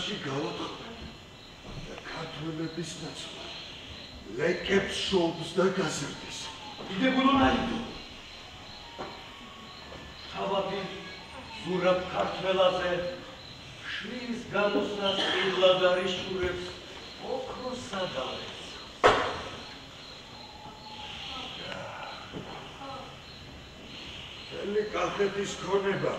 ოჯახში გავატყობენ და ქართველების ნაცვლად ლეკებს შობს და გაზრდის. დიდებულონაიდო თავადი ზურაბ ქართველაზე შვილის გამოსვლას პირლად არიშურებს ოქროს სადავეს. მთელი კახეთის ქონება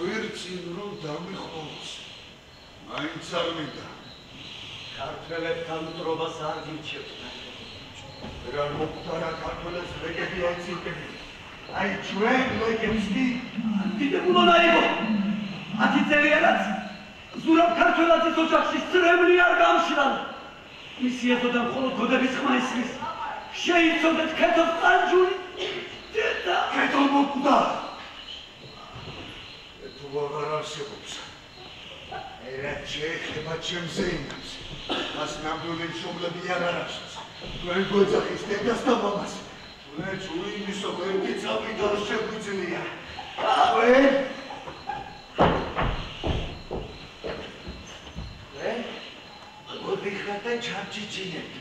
ხვირწინ რომ დამიხვოს, მაინც არ მინდა. ქართველებთან მტრობას არ გირჩევთ. რა მოხდა ქართველებს ლეკები აიცინებენ. აი ჩვენ ლეკებს კი დიდებულონაიდო 10 წელიანაც ზურაბ ქართველაძის ოჯახში სწრემლი არ გამშრალ. მისი ეზოდან მხოლოდ გოდების ხმა ისმის. შეიცოდეთ ქეთოს ტანჯული დედა. ქეთო მოკვდა. ქეთო აღარ არსებობს. ერთ შეეხება ჩემზე იმას. მას ნამდვილი მშობლები არ არაშავს. თქვენ გვეძახის დედას და მამას. თქვენ უიმისო ერთი წამით არ შეგვიძლია. თქვენ მოდიხართ და ჩამჩიჩინებთ.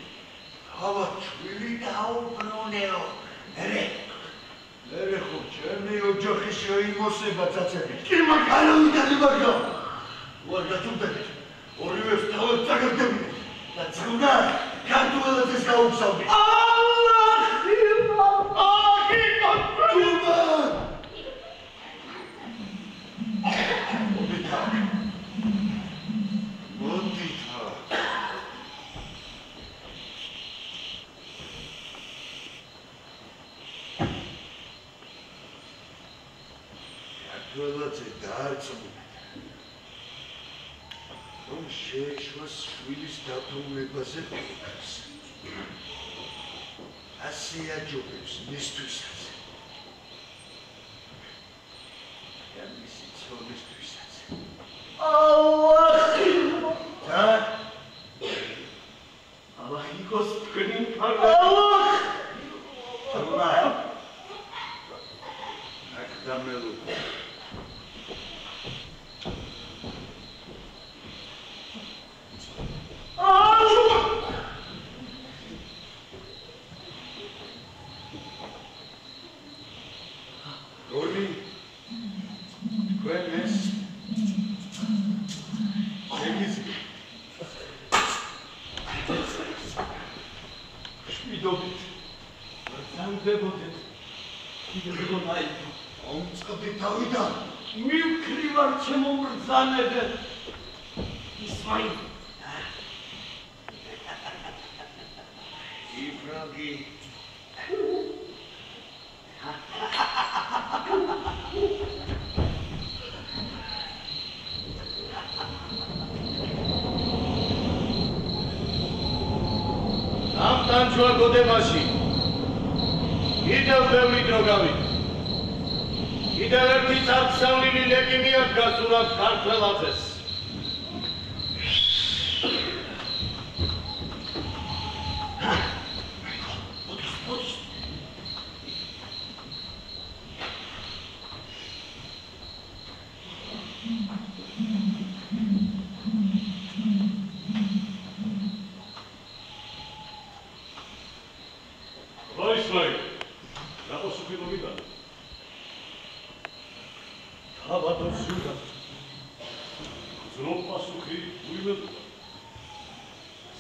ჰავა ჩვილი დაუბრუნეო. ერე ხო ჩემი ოჯახი შეიმოსება წაცებით. კი მაგალითად იმარგო. ვარ დაჭუნდებით. ორივეს თავად წაგებდებინეთ და წუნა ქართველებს გაუგზავნით. ქართველებს დაარწმუნეთ. რომ შეეშვას შვილის დაბრუნებაზე ფიქრს. ასე აჯობებს მისთვისაც. და მისი ცოლისთვისაც. ალაჰ თქვენი მფარველი. აქ დამელო. გოდემაში კიდევ ბევრი დრო გავიდა. კიდევ ერთი წარწავლილი ლეკი მიადგა ზურაბ ქართველაძეს.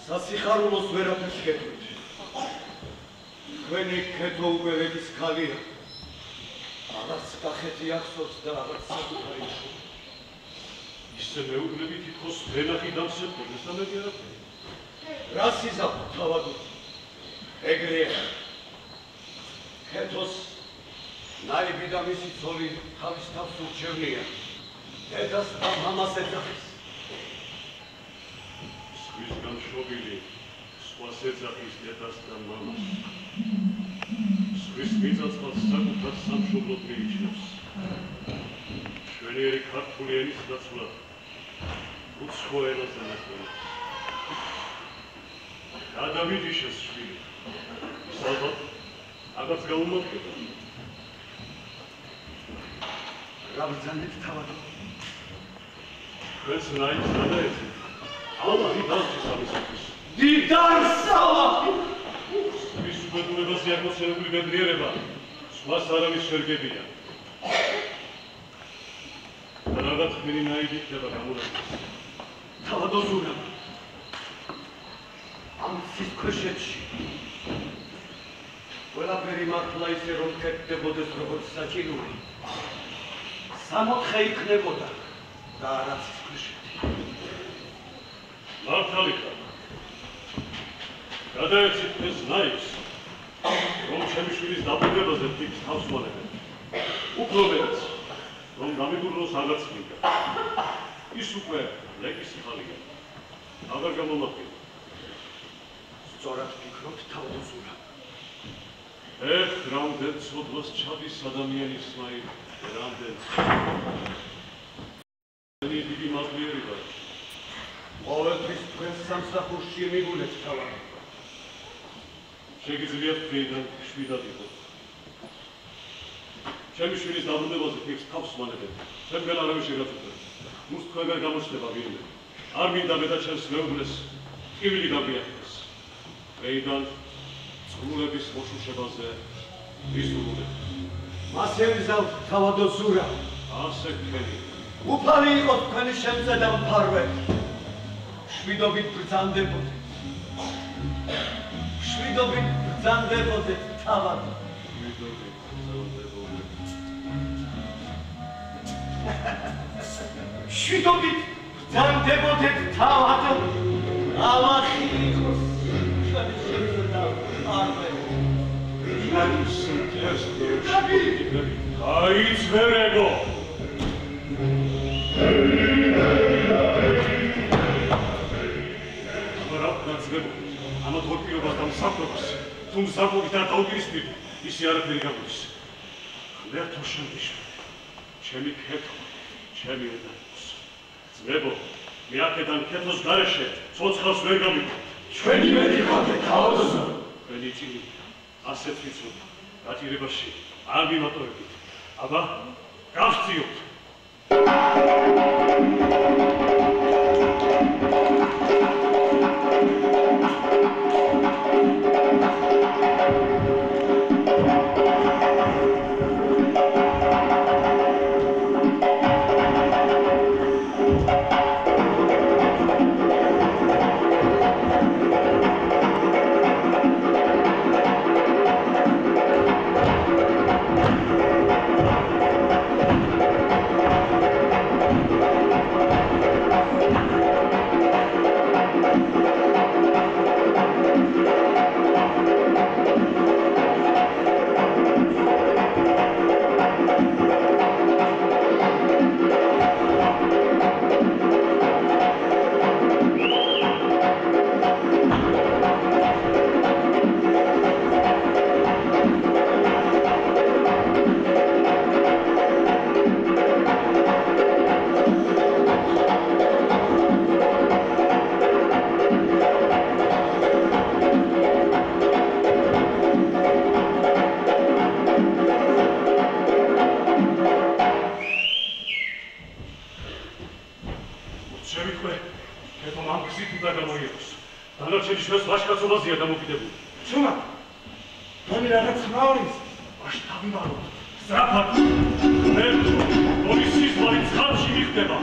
სასიხარულოს ვერაფერს გეტყვით. თქვენი ქეთო უბერეთის ქალია. აღარც კახეთი ახსოვს და აღარც საკუთარი შვილი. ისე მეუბნები თითქოს ვენახი დამსებდეს და მეტი არაფერი. რას იზამთრ თავადო? ეგრეა. ქეთოს ნაიბი და მისი ცოლი თავის თავს ურჩევნია. დედას და მამას ეძახის. სხვისგან შობილი სხვას ეძახის დედას და მამას. სხვის მიწაწყალს საკუთარ სამშობლოდ მიიჩნევს. მშვენიერი ქართული ენის დაცვლად უცხო ენაზე ნახველებს. გადამიდიშეს შვილი. ის ალბათ აღარც გაუმოდგება. რა ბრძანეთ თავადო? ჩვენს ნაიბს გადაეცით. ალაჰი დასჯის ამისათვის. დიდარ სალაჰი! ის უბედურებაზე აკოცენებული ბედნიერება სხვას არავის შერგებია. რაღაც ხმირი ნაიბი ხდება გამონაკლისს. თავადო ზურა. ამ სიქვეშეთში ყველაფერი მართლა ისე რომ ქეთდებოდეს როგორც საჭიროა. სამოთხე იქნებოდა და არა სიქვეშეთი. მართალი ხარ. გადაეცით ეს ნაიბს, რომ ჩემი შვილის დაბრუნებაზე თითქმის თავს უყურებენ. უფრო მეტიც, რომ გამიგურნოს რაღაც მინდა. ის უკვე ლეკის ხალია. აღარ გამომადგენ. სწორად ფიქრობთ თავადო ზურა. ეხ, რამდენ ცოდვას ჩადის ადამიანის მაი, რამდენ დიდი მადლიერება. ყოველთვის თქვენს სამსახურში მიგულეთ თავად. შეგიძლიათ ფრიდან შვიდად იყოს. ჩემი შვილის დაბრუნებაზე თითქმის თავს ვანებენ. ჩემგან არავის შეგაწყვეტეთ. ნუ თქვენგან გამოჩნდება ვინმე. არ მინდა მე და ჩემს მეუღლეს ტკივილი გაგიახდეს. ფრიდან წყლულების მოშუშებაზე ვისურვებთ. მასე ვიზავთ თავადო ზურა. ასე თქვენი. უფალი იყოს თქვენი შემწე და მფარვე. შვიდობით ბრძანდებოდეთ. შვიდობით ბრძანდებოდეთ თავად. შვიდობით ბრძანდებოდეთ თავად. ალაჰი იყოს თქვენი შემწე და მფარვე. გაიცვერებო! ამათ ორ პირობას დამსახურებას, თუ მსახურით არ დაუპირისპირდი, ისე არაფერი გამოდის. ღმერთო შემდიშვი, ჩემი ქეთო, ჩემი უნდა იყოს. ძმებო, მე აქედან ქეთოს გარეშე ცოცხალს ვერ გამიყვანთ. ჩვენი მედიხართ თავადო ზურა. თქვენი წინი ასეთ ვიცნობ, გაჭირებაში არ მიმატოვებით. აბა, გავწიოთ. ვაშკაცობაზეა დამოკიდებული. ჩუმა, მამი რაღაც ხმაურის, ვაშ დავიმალოთ. სწრაფად, ღმერთო, პოლიციის ვარი ცხადში მიხდება.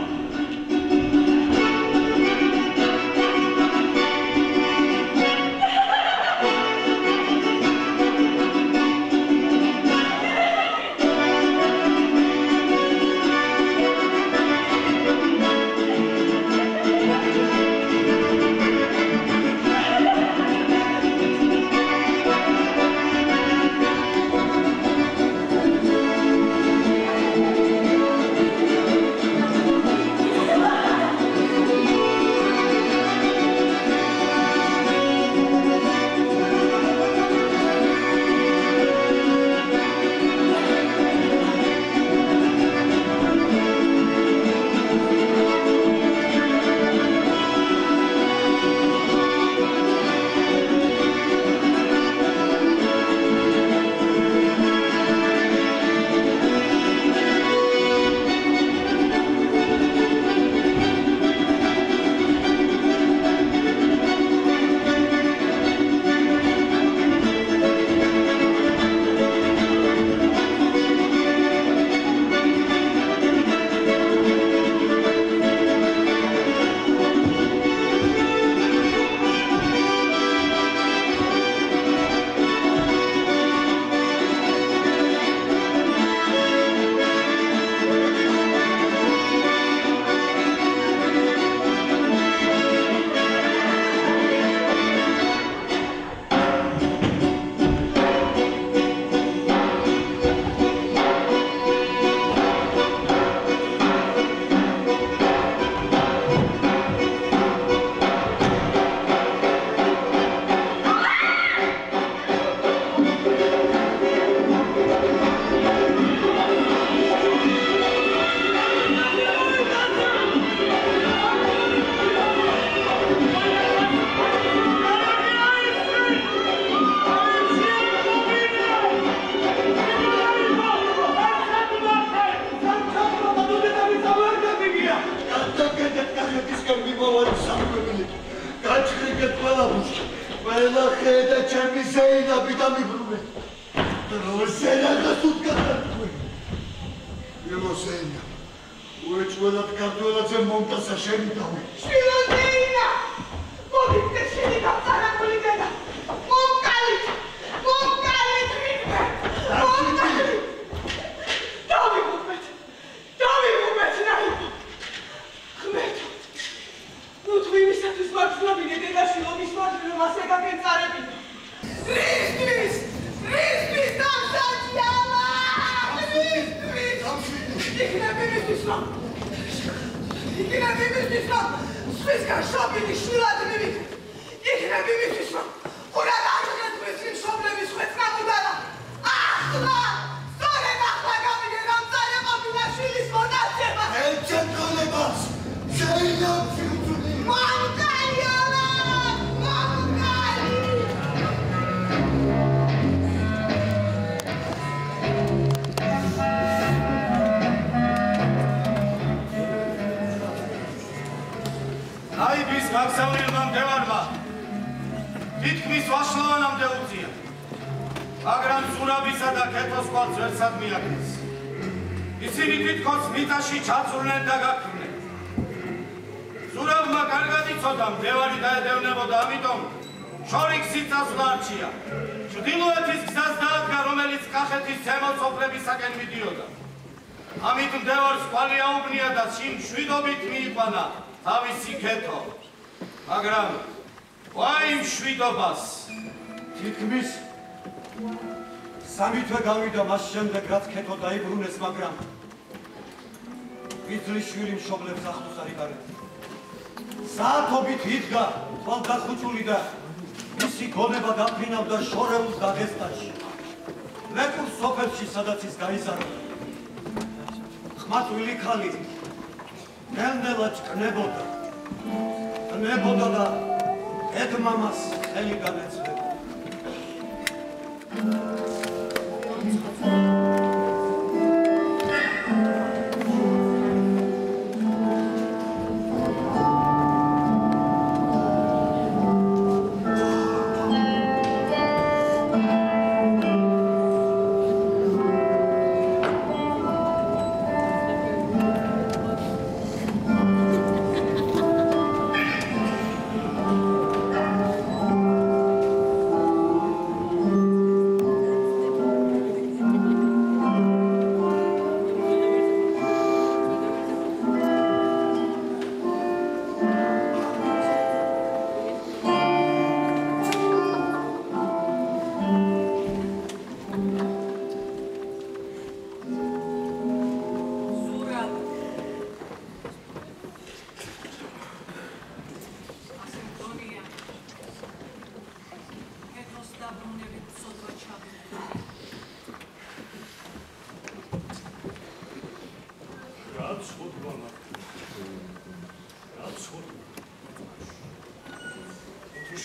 შეგეთ ყველა ხე და ჩემი ზეინაბი დამიბრუნე. როსენა სულკატარკვე. ემოსენა. უეჭველად ქართველაძე მომტასა შემიდავე. შვილოზეინა! მოგიწე შენი გაწარებული დედა! მომკალით რიგმე! დავიღუმეთ რაიმე! ხმერთო! ნუ თუ იმისათვის ვარცნობინე დედაში ომის მოძრე რომ ასე გაგეწარებინო! რისთვის დამსაჯიალა! იქნებ იმისთვის რომ სხვისგან შობილი შვილად მივიქეთ! იქნებ იმისთვის რომ ყურად აღდგეთ მისი მშობლების ხვეწნამუდანა! ახლა! სწორედ ახლა გავიგე რომ წარეყოფილა შვილის მონაცემა! ელჩენკოლებას! ზეინაბ ფიუწული! მომკალიალა! მომკალი! აიბის გაგზავნილმა მდევარმა თითქმის ვაშლოვანამდე უწია, მაგრამ ზურაბისა და ქეთოს კვალს ვერსად მიაკრეს. ისინი თითქოს მიწაში ჩაწვრნენ და გაქრნენ. ზურაბმა კარგად იცოდა მდევარი დაედევნებოდა, ამიტომ შორიქ სიცოცხლე არჩია. ჩრდილოეთის გზას დაადგა, რომელიც კახეთის ზემო სოფლებისაკენ მიდიოდა. ამით მდევარს კვალი აუგნია და მშვიდობით მიიყვანა თავისი ქეთო. მაგრამ ვაი მშვიდობას! თითქმის სამი თვე გავიდა მას შემდეგ, რაც ქეთო დაიბრუნეს, მაგრამ ვიძლის შვილი მშობლებს ახლოს არ იკარებს. საათობით იდგა თვალდახუჭული და მისი გონება დაფრინავდა შორეულ დაღესტანში, ლეკურ სოფელში, სადაც ის გაიზარდა. ხმაწვილი ქალი ნელ-ნელა ჭკნებოდა და ედმამას ხელი განეცვლებოდა.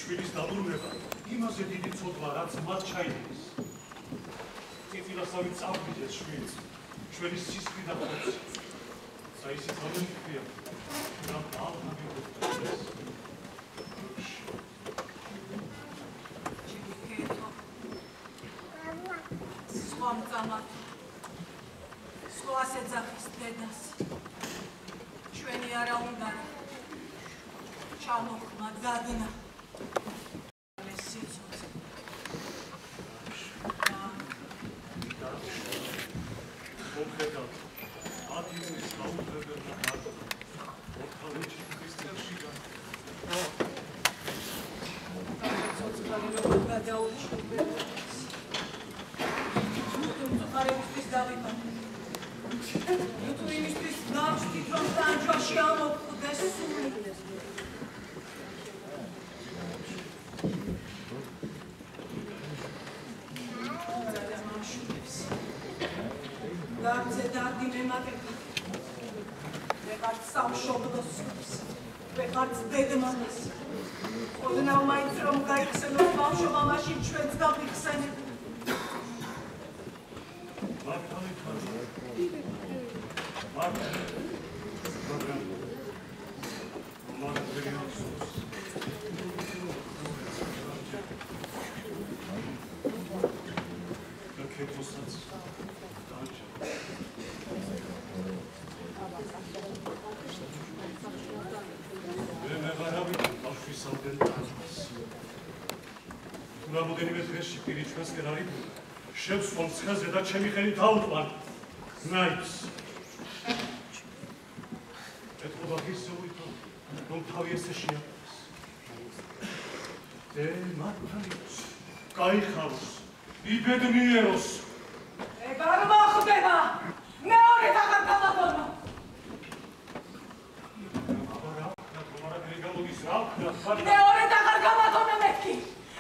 შვილის დაბრუნება იმაზე დიდი ცოდვა, რაც მათ ჩაიგდეს. წიწილასავით წავდიდეს შვილს, ჩვენი სისხლი და ხოცი. საისი თავმოიფია, რომ დაალღებდეს. სხვა მწამად, სხვას ეძახის დედას. ჩვენი არა უნდა ჩამოხმა დადნა. გასავდნენ ტანს. თუ რამოდენიმე დღეში პირი ჩვენსკენ არ იბუდა, შევსვამ ცხეზე და ჩემი ხელი დაუტყვან ნაიბს. ეთყობა ისე უიტო, რომ თავი ესე შეაყენეს. მართალიც, გაიხაროს, იბედნიეროს. ეგ არ მოხდება! მეორედ აღარ გამაგონო! მეორედ აღარ გამაგონო მეთქი!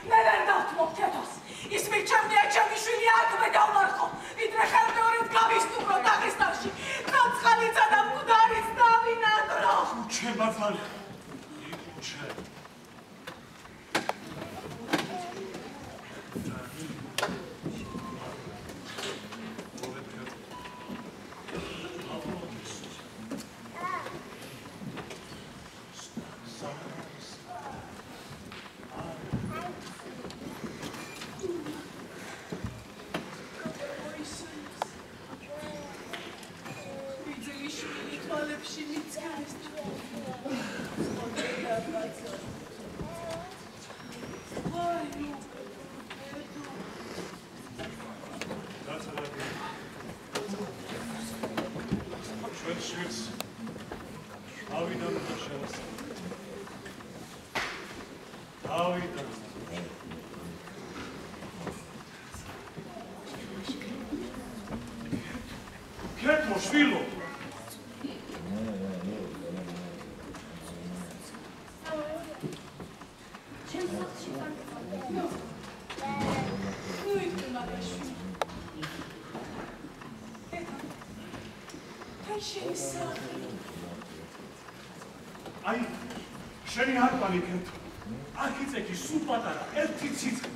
მე ვერ დავთმობ თეთოს! ის მიჩემდია ჩემი შვილი აქვე დავმარხო! ვიდრე ხელმეორედ გავისტუმრო დაღესტანში! ცოცხალიცა და მკვდარიც დავინაგრო! უჩე მართალი! უჩე! აი, შენი არ პანიკეთ. აქ იწექი სულ პატარა, ერთი ციცი.